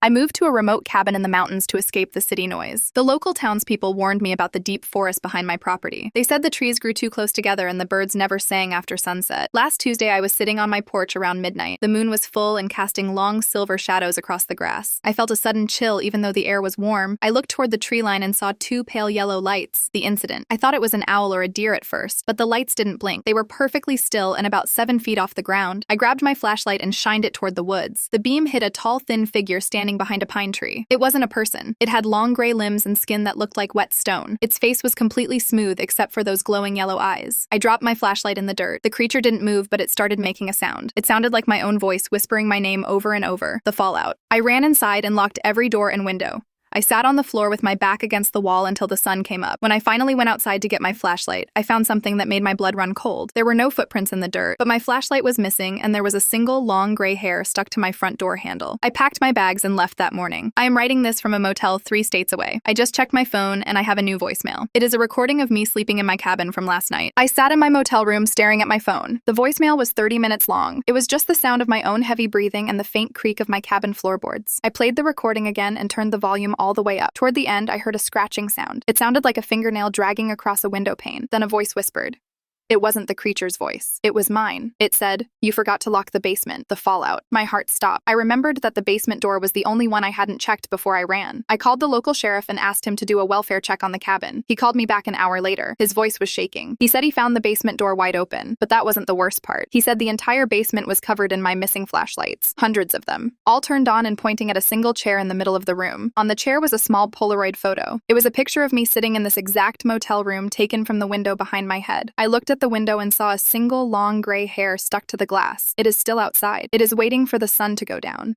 I moved to a remote cabin in the mountains to escape the city noise. The local townspeople warned me about the deep forest behind my property. They said the trees grew too close together and the birds never sang after sunset. Last Tuesday, I was sitting on my porch around midnight. The moon was full and casting long silver shadows across the grass. I felt a sudden chill even though the air was warm. I looked toward the tree line and saw two pale yellow lights. The incident. I thought it was an owl or a deer at first, but the lights didn't blink. They were perfectly still and about 7 feet off the ground. I grabbed my flashlight and shined it toward the woods. The beam hit a tall, thin figure standing behind a pine tree. It wasn't a person. It had long gray limbs and skin that looked like wet stone. Its face was completely smooth except for those glowing yellow eyes. I dropped my flashlight in the dirt. The creature didn't move, but it started making a sound. It sounded like my own voice whispering my name over and over. The fallout. I ran inside and locked every door and window. I sat on the floor with my back against the wall until the sun came up. When I finally went outside to get my flashlight, I found something that made my blood run cold. There were no footprints in the dirt, but my flashlight was missing and there was a single long gray hair stuck to my front door handle. I packed my bags and left that morning. I am writing this from a motel 3 states away. I just checked my phone and I have a new voicemail. It is a recording of me sleeping in my cabin from last night. I sat in my motel room staring at my phone. The voicemail was 30 minutes long. It was just the sound of my own heavy breathing and the faint creak of my cabin floorboards. I played the recording again and turned the volume all the way up. Toward the end, I heard a scratching sound. It sounded like a fingernail dragging across a window pane. Then a voice whispered. It wasn't the creature's voice. It was mine. It said, "You forgot to lock the basement, the fallout." My heart stopped. I remembered that the basement door was the only one I hadn't checked before I ran. I called the local sheriff and asked him to do a welfare check on the cabin. He called me back an hour later. His voice was shaking. He said he found the basement door wide open, but that wasn't the worst part. He said the entire basement was covered in my missing flashlights, hundreds of them, all turned on and pointing at a single chair in the middle of the room. On the chair was a small Polaroid photo. It was a picture of me sitting in this exact motel room taken from the window behind my head. I looked at the window and saw a single long gray hair stuck to the glass. It is still outside. It is waiting for the sun to go down.